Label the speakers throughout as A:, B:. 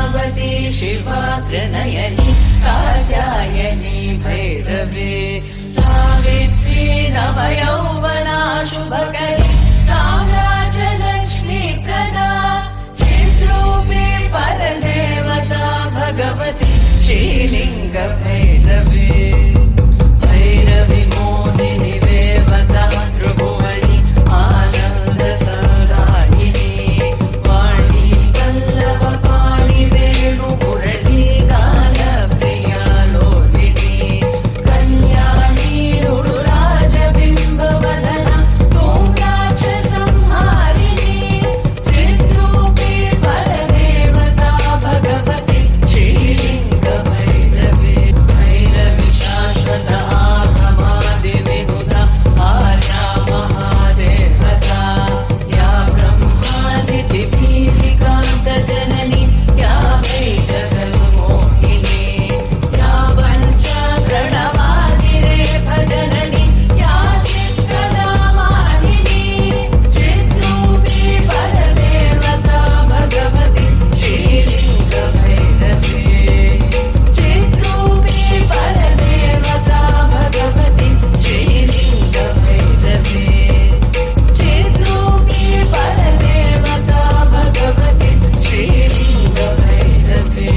A: पद्मावती शिवाग्रनयनी कात्यायनी भैरवी सावित्री नवयौवना शुभकरी साम्राज्यलक्ष्मी प्रदा चिद्रूपी परदेवता भगवती श्रीलिंग भैरवी भैरवी मोहिनी देवता त्रिभुवनी आनंद सदायिनी वाणी वल्लभ पाणि वेणु मुरली गान प्रिया लोलिनी कल्याणी रुडुराज बिंब वदना तोम्राक्ष संहारिणी चिद्रूपी परदेवता भगवती श्रीलिंग भैरवी भैरवी शाश्वत आगमादि विबुधा आर्या महादेवता या ब्रह्मादि पिपीलिकान्त जननी या वै जगन्मोहिनी या पञ्चा प्रणवादिरेफ जननी या चित्कदामालिनी चिद्रूपी परदेवता भगवती श्रीलिंग भैरवी चिद्रूपी परदेवता भगवती श्रीलिंग भैरवी चिद्रूपी परदेवता भगवती श्रीलिंग भैरवी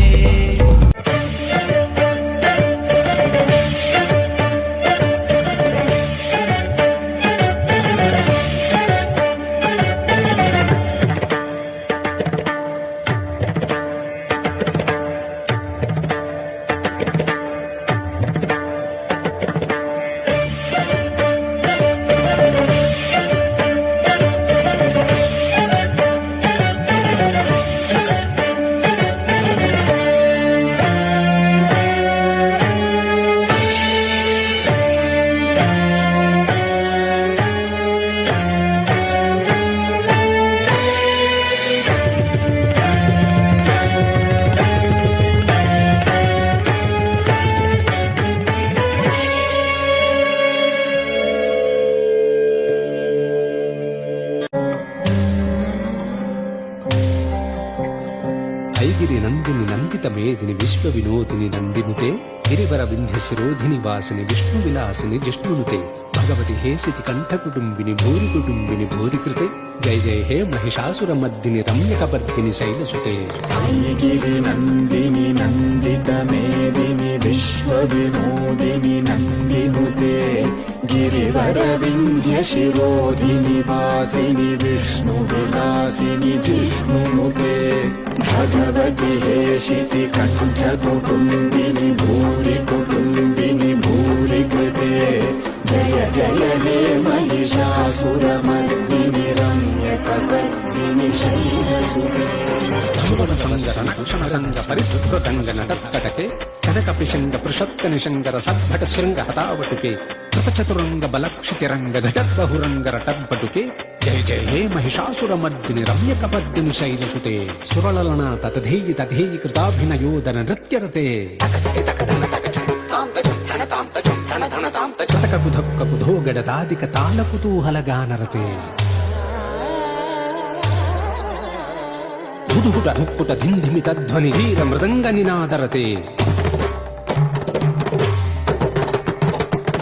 B: ఐగిరి నందిని నందిత మేదిని విశ్వ వినోదిని నందినుతే గిరివర వింధ్య శిరోధిని వాసిని విష్ణు విలాసిని జిష్ణునుతే భగవతి హేసితి కంఠ కుటుంబిని భూరి కుటుంబిని భూరికృతే జయ జయ హే మహిషాసుర మర్దిని రమ్యకపర్దిని శైలసుతే
C: ఐగిరి నందిని నందిత మేదిని విశ్వ వినోదిని నందినుతే గిరివర వింధ్య శిరోధిని వాసిని విష్ణు విలాసిని జిష్ణునుతే భగవతి హేషితి కంఠ కుటుంబిని భూరి కుటుంబిని భూరి కృతే జయ జయ హే మహిషాసురమర్దిని రమ్యకపర్దిని శైలసుతే
B: సంగ పరిశుభ్రతంగ నటత్కటకే కనక పిశంగ పృషత్క నిశంగర సద్భట శృంగ హతావటుకే కృతచతురంగ బలక్షితిరంగ ఘటద్బహురంగ రటద్బటుకే జయ జయ హే మహిషాసురమర్దిని రమ్యకపర్దిని శైలసుతే సురలలనా తథేయి తథేయి కృతాభినయోదన నృత్యరతే చతక కుధక్క కుధో గడదాదిక తాళ కుతూహల గానరతే ధుధుట ముక్కుట ధింధిమి తధ్వని వీర మృదంగ నినాదరతే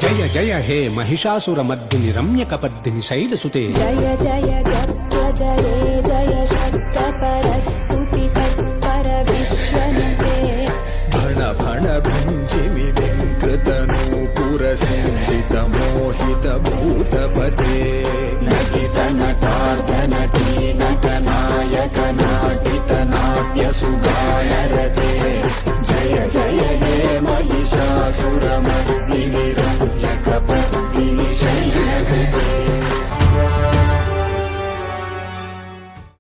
B: జయ జయ హే మహిషాసురమర్దిని రమ్యకపర్దిని శైలసుతే
D: జయ జయ జప్య జయే జయ శక్త పరస్తుతి తత్పర విశ్వనుతే
C: భణ భణ భంజిమి వెంకృతనూపుర సంజిత మోహిత భూతపతే నటిత నటార్థ నటీ నటనాయక నాటిత నాట్య సుగానరతే జయ జయ హే మహిషాసురమర్దిని